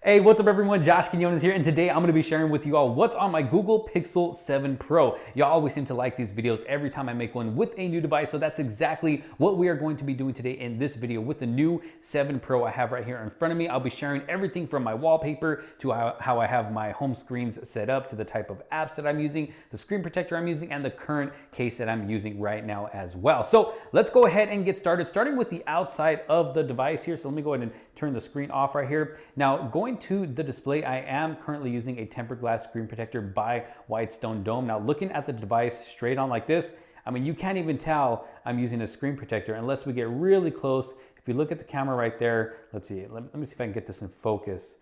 Hey, what's up everyone? Josh Quinones here, and today I'm going to be sharing with you all what's on my Google Pixel 7 Pro. Y'all always seem to like these videos every time I make one with a new device, so that's exactly what we are going to be doing today in this video with the new 7 Pro I have right here in front of me. I'll be sharing everything from my wallpaper to how I have my home screens set up, to the type of apps that I'm using, the screen protector I'm using, and the current case that I'm using right now as well. So let's go ahead and get started, starting with the outside of the device here. So let me go ahead and turn the screen off right here. Now, going to the display, I am currently using a tempered glass screen protector by Whitestone Dome. Now, looking at the device straight on like this, I mean, you can't even tell I'm using a screen protector unless we get really close. If you look at the camera right there, let's see, let me see if I can get this in focus.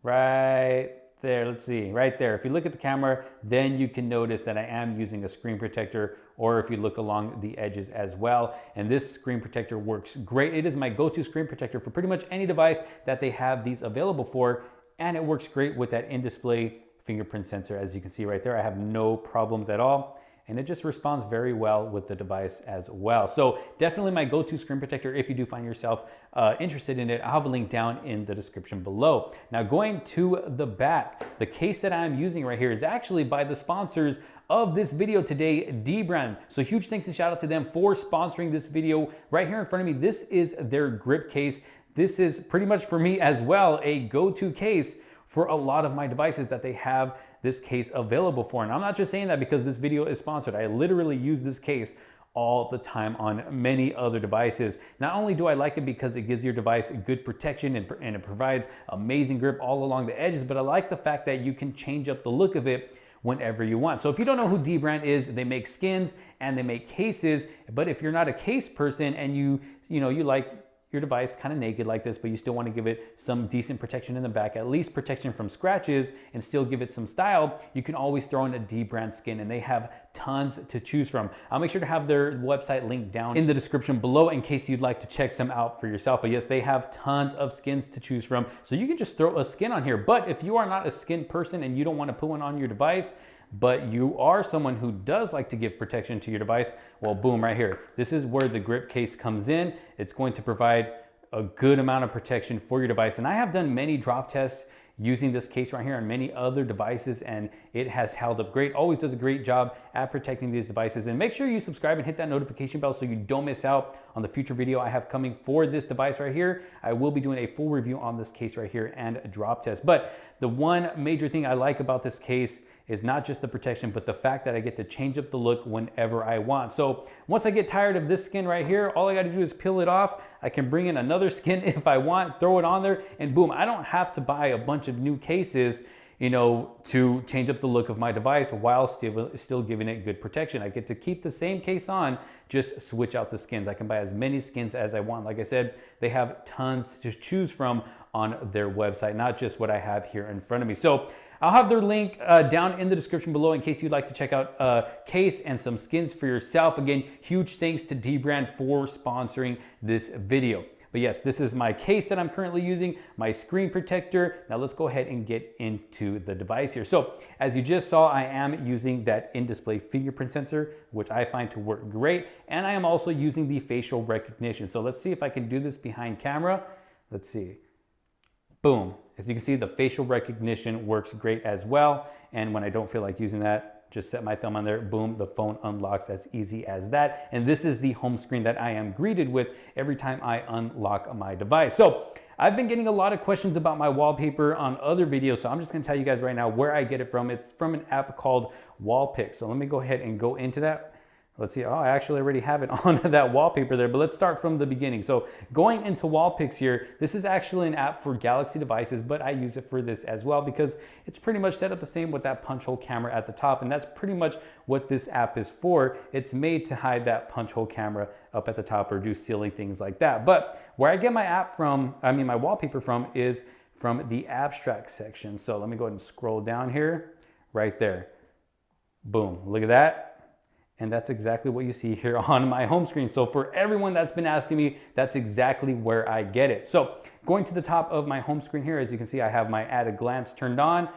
Right there, let's see, right there. If you look at the camera, then you can notice that I am using a screen protector, or if you look along the edges as well. And this screen protector works great. It is my go-to screen protector for pretty much any device that they have these available for. And it works great with that in-display fingerprint sensor. As you can see right there, I have no problems at all. And it just responds very well with the device as well. So definitely my go-to screen protector if you do find yourself interested in it. I'll have a link down in the description below. Now, going to the back, the case that I'm using right here is actually by the sponsors of this video today, Dbrand. So huge thanks and shout out to them for sponsoring this video. Right here in front of me, this is their grip case. This is pretty much for me as well a go-to case for a lot of my devices that they have this case available for. And I'm not just saying that because this video is sponsored. I literally use this case all the time on many other devices. Not only do I like it because it gives your device good protection and it provides amazing grip all along the edges, but I like the fact that you can change up the look of it whenever you want. So if you don't know who Dbrand is, they make skins and they make cases. But if you're not a case person and you like your device kind of naked like this, but you still want to give it some decent protection in the back, at least protection from scratches, and still give it some style, you can always throw in a Dbrand skin, and they have tons to choose from. I'll make sure to have their website linked down in the description below in case you'd like to check some out for yourself. But yes, they have tons of skins to choose from, so you can just throw a skin on here. But if you are not a skin person and you don't want to put one on your device, but you are someone who does like to give protection to your device, well, boom, right here. This is where the grip case comes in. It's going to provide a good amount of protection for your device. And I have done many drop tests using this case right here on many other devices, and it has held up great. Always does a great job at protecting these devices. And make sure you subscribe and hit that notification bell so you don't miss out on the future video I have coming for this device right here. I will be doing a full review on this case right here and a drop test. But the one major thing I like about this case is not just the protection, but the fact that I get to change up the look whenever I want. So once I get tired of this skin right here, all I gotta do is peel it off. I can bring in another skin if I want, throw it on there, and boom, I don't have to buy a bunch of new cases, to change up the look of my device while still giving it good protection. I get to keep the same case on, just switch out the skins. I can buy as many skins as I want. Like I said, they have tons to choose from on their website, not just what I have here in front of me. So I'll have their link down in the description below in case you'd like to check out a case and some skins for yourself. Again, huge thanks to Dbrand for sponsoring this video. But yes, this is my case that I'm currently using, my screen protector. Now let's go ahead and get into the device here. So as you just saw, I am using that in-display fingerprint sensor, which I find to work great. And I am also using the facial recognition. So let's see if I can do this behind camera. Let's see. Boom. As you can see, the facial recognition works great as well. And when I don't feel like using that, just set my thumb on there, boom, the phone unlocks as easy as that. And this is the home screen that I am greeted with every time I unlock my device. So I've been getting a lot of questions about my wallpaper on other videos, so I'm just gonna tell you guys right now where I get it from. It's from an app called Wallpaper. So let me go ahead and go into that. Let's see, oh, I actually already have it on that wallpaper there, but let's start from the beginning. So going into Wallpaper here, this is actually an app for Galaxy devices, but I use it for this as well because it's pretty much set up the same with that punch hole camera at the top, and that's pretty much what this app is for. It's made to hide that punch hole camera up at the top or do silly things like that. But where I get my app from, my wallpaper from, is from the abstract section. So let me go ahead and scroll down here, right there. Boom, look at that. And that's exactly what you see here on my home screen. So for everyone that's been asking me, that's exactly where I get it. So going to the top of my home screen here, as you can see, I have my at a glance turned on.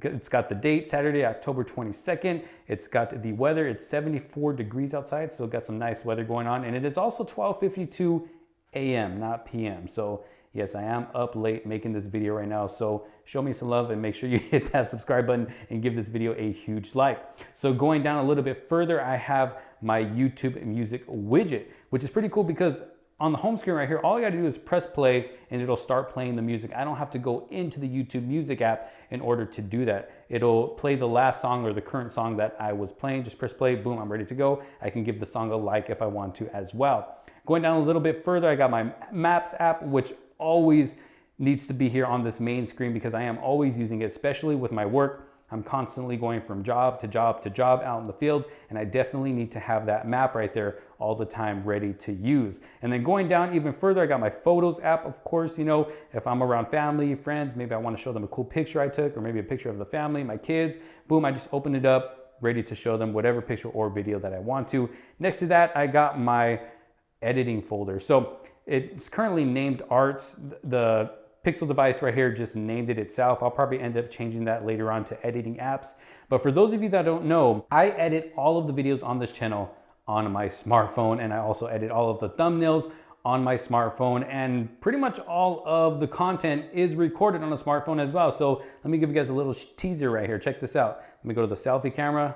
It's got the date, Saturday, October 22nd. It's got the weather. It's 74 degrees outside, so got some nice weather going on. And it is also 12:52 a.m., not p.m. So Yes, I am up late making this video right now, so show me some love and make sure you hit that subscribe button and give this video a huge like. So going down a little bit further, I have my YouTube music widget, which is pretty cool because on the home screen right here, all I gotta do is press play and it'll start playing the music. I don't have to go into the YouTube music app in order to do that. It'll play the last song or the current song that I was playing. Just press play, boom, I'm ready to go. I can give the song a like if I want to as well. Going down a little bit further, I got my Maps app, which always needs to be here on this main screen because I am always using it, especially with my work. I'm constantly going from job to job to job out in the field, and I definitely need to have that map right there all the time ready to use. And then going down even further, I got my Photos app, of course. You know, if I'm around family, friends, maybe I want to show them a cool picture I took, or maybe a picture of the family, my kids, boom, I just open it up, ready to show them whatever picture or video that I want to. Next to that, I got my editing folder. So it's currently named Arts. The Pixel device right here just named it itself. I'll probably end up changing that later on to editing apps. But for those of you that don't know, I edit all of the videos on this channel on my smartphone, and I also edit all of the thumbnails on my smartphone, and pretty much all of the content is recorded on a smartphone as well. So let me give you guys a little teaser right here. Check this out. Let me go to the selfie camera.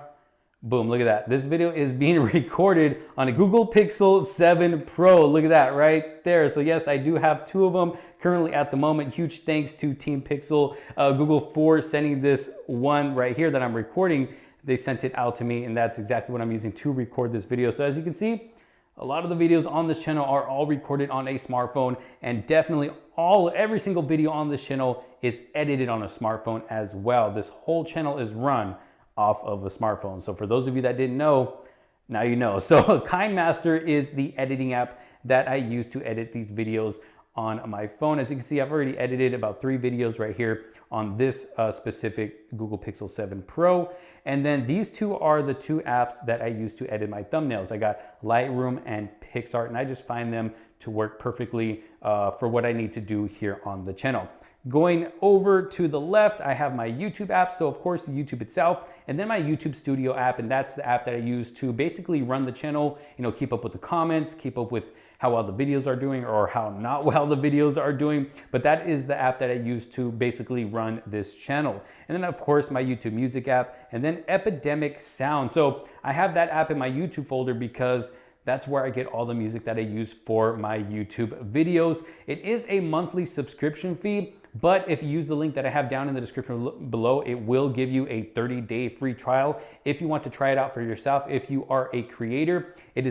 Boom, look at that. This video is being recorded on a Google Pixel 7 Pro. Look at that right there. So yes, I do have two of them currently at the moment. Huge thanks to Team Pixel, Google, for sending this one right here that I'm recording. They sent it out to me, and that's exactly what I'm using to record this video. So as you can see, a lot of the videos on this channel are all recorded on a smartphone, and definitely every single video on this channel is edited on a smartphone as well. This whole channel is run off of a smartphone. So for those of you that didn't know, now you know. So KineMaster is the editing app that I use to edit these videos on my phone. As you can see, I've already edited about 3 videos right here on this specific Google Pixel 7 Pro. And then these two are the 2 apps that I use to edit my thumbnails. I got Lightroom and PixArt, and I just find them to work perfectly for what I need to do here on the channel. Going over to the left, I have my YouTube app. So of course, YouTube itself, and then my YouTube Studio app. And that's the app that I use to basically run the channel, you know, keep up with the comments, keep up with how well the videos are doing or how not well the videos are doing. But that is the app that I use to basically run this channel. And then of course, my YouTube Music app, and then Epidemic Sound. So I have that app in my YouTube folder because that's where I get all the music that I use for my YouTube videos. It is a monthly subscription fee, but if you use the link that I have down in the description below, it will give you a 30-day free trial if you want to try it out for yourself. If you are a creator, you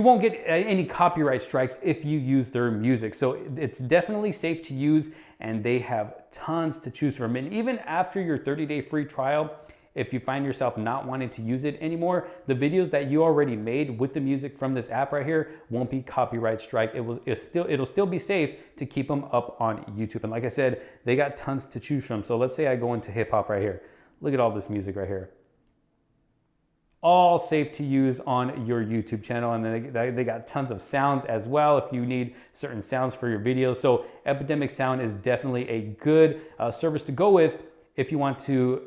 won't get any copyright strikes if you use their music. So it's definitely safe to use, and they have tons to choose from. And even after your 30-day free trial, if you find yourself not wanting to use it anymore, the videos that you already made with the music from this app right here won't be copyright strike. It'll still be safe to keep them up on YouTube. And like I said, they got tons to choose from. So let's say I go into hip hop right here. Look at all this music right here. All safe to use on your YouTube channel. And then they got tons of sounds as well if you need certain sounds for your videos. So Epidemic Sound is definitely a good service to go with if you want to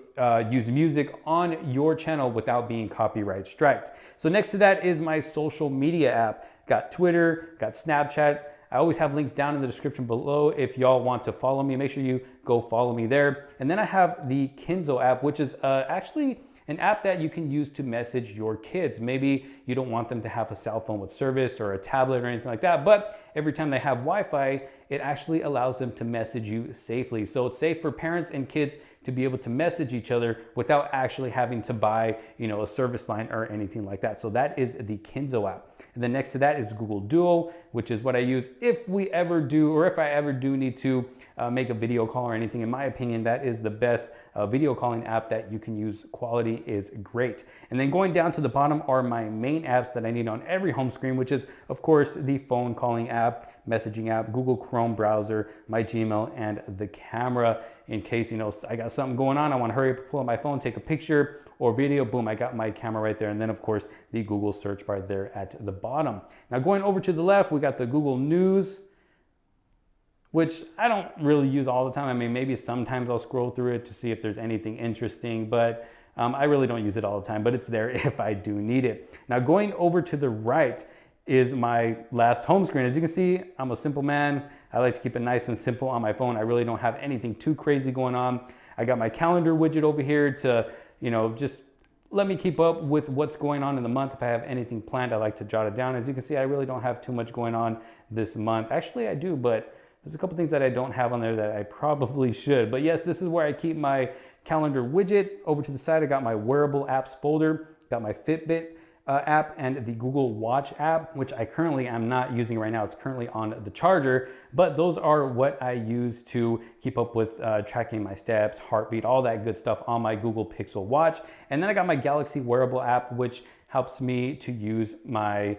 use music on your channel without being copyright striked. So next to that is my social media app. Got Twitter, got Snapchat. I always have links down in the description below if y'all want to follow me. Make sure you go follow me there. And then I have the Kinzo app, which is actually an app that you can use to message your kids. Maybe you don't want them to have a cell phone with service or a tablet or anything like that, but every time they have Wi-Fi, it actually allows them to message you safely. So it's safe for parents and kids to be able to message each other without actually having to buy, you know, a service line or anything like that. So that is the Kinzo app. And then next to that is Google Duo, which is what I use if I ever do need to make a video call or anything. In my opinion, that is the best video calling app that you can use. Quality is great. And then going down to the bottom are my main apps that I need on every home screen, which is of course the phone calling app, messaging app, Google Chrome browser, my Gmail, and the camera. In case, you know, I got something going on, I want to hurry up, pull out my phone, take a picture or video, boom, I got my camera right there. And then of course the Google search bar there at the bottom. Now going over to the left, we got the Google News, which I don't really use all the time. I mean, maybe sometimes I'll scroll through it to see if there's anything interesting, but I really don't use it all the time, but it's there if I do need it. Now going over to the right is my last home screen. As you can see, I'm a simple man. I like to keep it nice and simple on my phone. I really don't have anything too crazy going on. I got my calendar widget over here to, just let me keep up with what's going on in the month. If I have anything planned, I like to jot it down. As you can see, I really don't have too much going on this month. Actually, I do, but there's a couple things that I don't have on there that I probably should. But yes, this is where I keep my calendar widget. Over to the side, I got my wearable apps folder, got my Fitbit app and the Google Watch app, which I currently am not using right now. It's currently on the charger, but those are what I use to keep up with tracking my steps, heartbeat, all that good stuff on my Google Pixel Watch. And then I got my Galaxy wearable app, which helps me to use and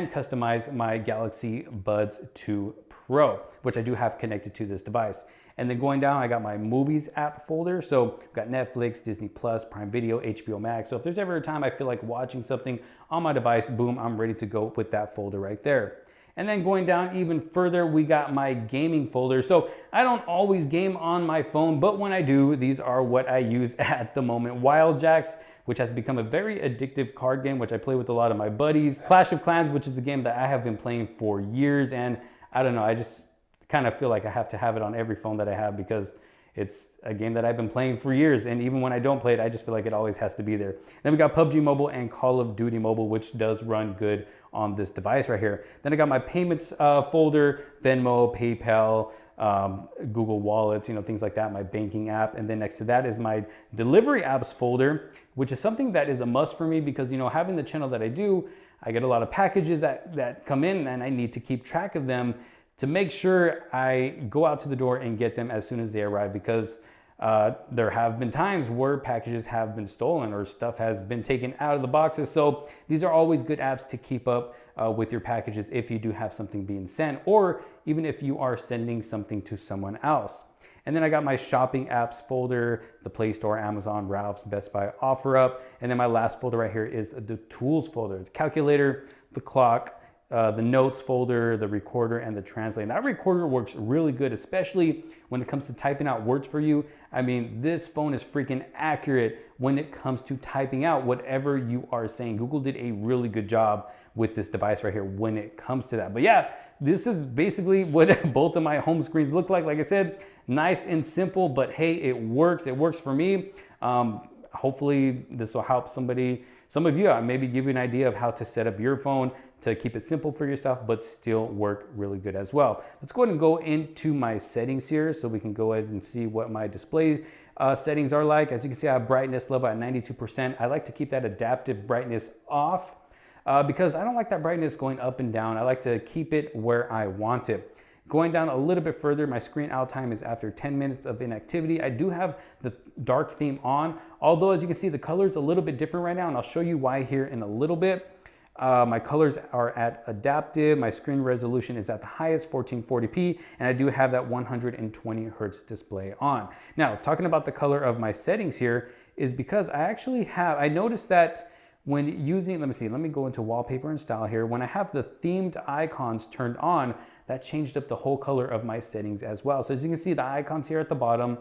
customize my Galaxy Buds 2 Pro, which I do have connected to this device. And then going down, I got my movies app folder. So I've got Netflix, Disney Plus, Prime Video, HBO Max. So if there's ever a time I feel like watching something on my device, boom, I'm ready to go with that folder right there. And then going down even further, we got my gaming folder. So I don't always game on my phone, but when I do, these are what I use at the moment. Wild Jacks, which has become a very addictive card game, which I play with a lot of my buddies. Clash of Clans, which is a game that I have been playing for years. And I don't know, I just kind of feel like I have to have it on every phone that I have because it's a game that I've been playing for years. And even when I don't play it, I just feel like it always has to be there. Then we got PUBG Mobile and Call of Duty Mobile, which does run good on this device right here. Then I got my payments folder, Venmo, PayPal, Google Wallets, things like that, my banking app. And then next to that is my delivery apps folder, which is something that is a must for me because, having the channel that I do, I get a lot of packages that come in and I need to keep track of them to make sure I go out to the door and get them as soon as they arrive, because there have been times where packages have been stolen or stuff has been taken out of the boxes. So these are always good apps to keep up with your packages if you do have something being sent, or even if you are sending something to someone else. And then I got my shopping apps folder, the Play Store, Amazon, Ralph's, Best Buy, OfferUp. And then my last folder right here is the tools folder, the calculator, the clock, the notes folder, the recorder, and the translate. That recorder works really good, especially when it comes to typing out words for you. I mean, this phone is freaking accurate when it comes to typing out whatever you are saying. Google did a really good job with this device right here when it comes to that. But yeah, this is basically what both of my home screens look like. Like I said, nice and simple, but hey, it works. It works for me. Hopefully this will help some of you out, maybe give you an idea of how to set up your phone to keep it simple for yourself, but still work really good as well. Let's go ahead and go into my settings here so we can go ahead and see what my display settings are like. As you can see, I have brightness level at 92%. I like to keep that adaptive brightness off because I don't like that brightness going up and down. I like to keep it where I want it. Going down a little bit further, my screen out time is after 10 minutes of inactivity. I do have the dark theme on, although as you can see, the color is a little bit different right now, and I'll show you why here in a little bit. My colors are at adaptive. My screen resolution is at the highest, 1440p, and I do have that 120 hertz display on. Now, talking about the color of my settings here is because I noticed that when using, let me go into wallpaper and style here. When I have the themed icons turned on, that changed up the whole color of my settings as well. So as you can see, the icons here at the bottom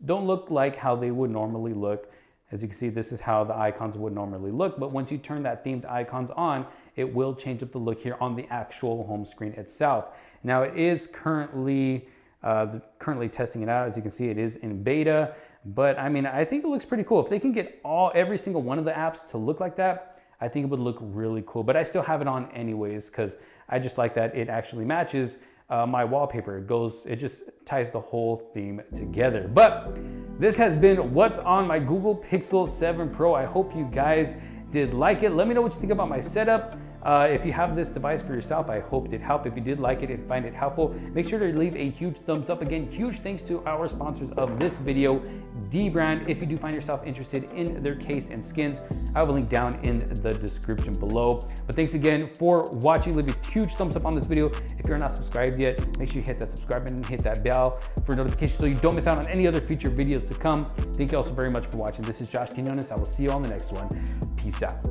don't look like how they would normally look. As you can see, this is how the icons would normally look, but once you turn that themed icons on, it will change up the look here on the actual home screen itself. Now it is currently testing it out. As you can see, it is in beta, but I mean, I think it looks pretty cool. If they can get every single one of the apps to look like that, I think it would look really cool, but I still have it on anyways, because I just like that it actually matches my wallpaper. It just ties the whole theme together. But this has been what's on my Google Pixel 7 Pro. I hope you guys did like it. Let me know what you think about my setup. If you have this device for yourself, I hope it did help. If you did like it and find it helpful, make sure to leave a huge thumbs up. Again, huge thanks to our sponsors of this video, dbrand. If you do find yourself interested in their case and skins, I have a link down in the description below. But thanks again for watching. Leave a huge thumbs up on this video. If you're not subscribed yet, make sure you hit that subscribe button and hit that bell for notifications so you don't miss out on any other future videos to come. Thank you all so very much for watching. This is Josh Quinones. I will see you on the next one. Peace out.